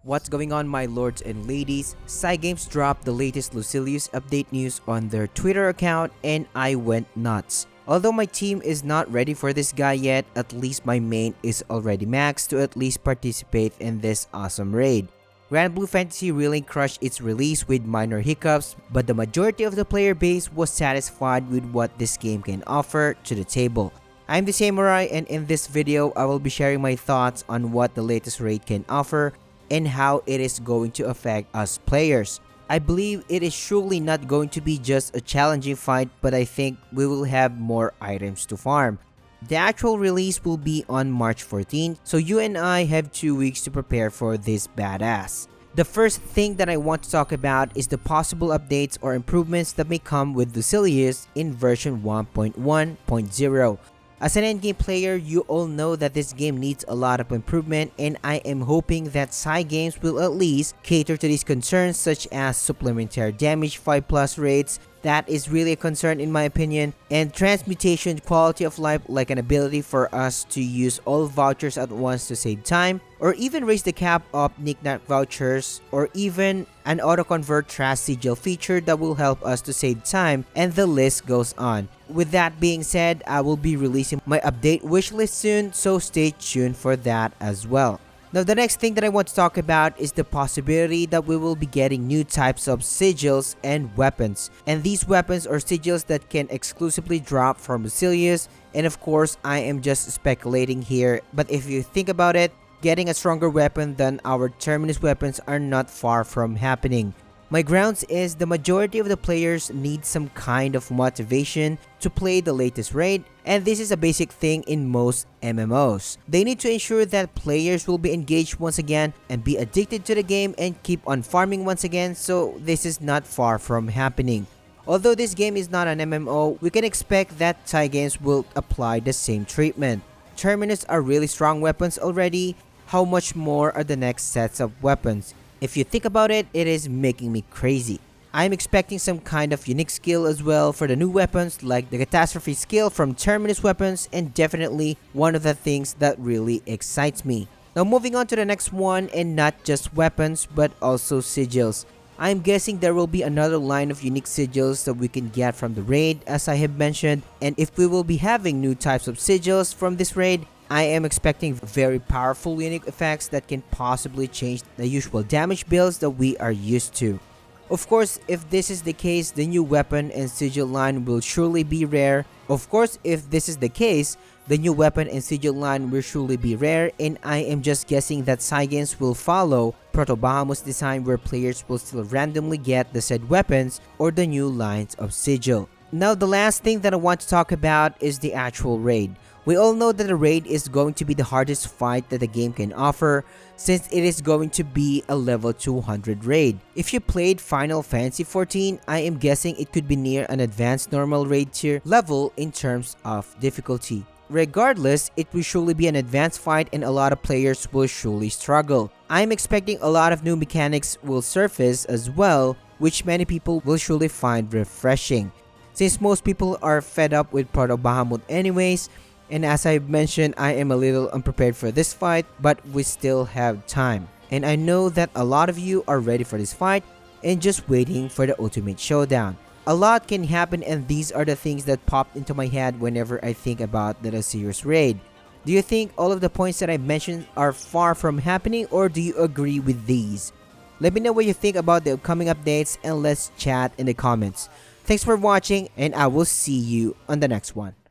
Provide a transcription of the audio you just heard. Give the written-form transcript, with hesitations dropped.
What's going on, my lords and ladies? Cygames dropped the latest Lucilius update news on their Twitter account and I went nuts. Although my team is not ready for this guy yet, at least my main is already maxed to at least participate in this awesome raid. Granblue Fantasy really crushed its release with minor hiccups, but the majority of the player base was satisfied with what this game can offer to the table. I'm the Samurai, and in this video I will be sharing my thoughts on what the latest raid can offer and how it is going to affect us players. I believe it is surely not going to be just a challenging fight, but I think we will have more items to farm. The actual release will be on March 14th, so you and I have 2 weeks to prepare for this badass. The first thing that I want to talk about is the possible updates or improvements that may come with Lucilius in version 1.1.0. As an endgame player, you all know that this game needs a lot of improvement, and I am hoping that Cygames will at least cater to these concerns, such as supplementary damage 5+ rates. That is really a concern in my opinion, and transmutation quality of life, like an ability for us to use all vouchers at once to save time, or even raise the cap of knickknack vouchers, or even an auto-convert trash sigil feature that will help us to save time, and the list goes on. With that being said, I will be releasing my update wishlist soon, so stay tuned for that as well. Now, the next thing that I want to talk about is the possibility that we will be getting new types of sigils and weapons. And these weapons are sigils that can exclusively drop from Lucilius, and of course, I am just speculating here, but if you think about it, getting a stronger weapon than our Terminus weapons are not far from happening. My grounds is the majority of the players need some kind of motivation to play the latest raid, and this is a basic thing in most MMOs. They need to ensure that players will be engaged once again and be addicted to the game and keep on farming once again, so this is not far from happening. Although this game is not an MMO, we can expect that Cygames will apply the same treatment. Terminus are really strong weapons already. How much more are the next sets of weapons? If you think about it, it is making me crazy. I'm expecting some kind of unique skill as well for the new weapons, like the catastrophe skill from Terminus weapons, and definitely one of the things that really excites me. Now, moving on to the next one, and not just weapons but also sigils. I'm guessing there will be another line of unique sigils that we can get from the raid, as I have mentioned, and if we will be having new types of sigils from this raid, I am expecting very powerful unique effects that can possibly change the usual damage builds that we are used to. Of course, if this is the case, the new weapon and sigil line will surely be rare. And I am just guessing that Cygames will follow Proto-Bahamut's design, where players will still randomly get the said weapons or the new lines of sigil. Now, the last thing that I want to talk about is the actual raid. We all know that the raid is going to be the hardest fight that the game can offer, since it is going to be a level 200 raid. If you played Final Fantasy XIV, I am guessing it could be near an advanced normal raid tier level in terms of difficulty. Regardless, it will surely be an advanced fight and a lot of players will surely struggle. I am expecting a lot of new mechanics will surface as well, which many people will surely find refreshing, since most people are fed up with Proto-Bahamut anyways. And as I mentioned, I am a little unprepared for this fight, but we still have time. And I know that a lot of you are ready for this fight and just waiting for the ultimate showdown. A lot can happen, and these are the things that popped into my head whenever I think about the Lucilius raid. Do you think all of the points that I mentioned are far from happening, or do you agree with these? Let me know what you think about the upcoming updates, and let's chat in the comments. Thanks for watching, and I will see you on the next one.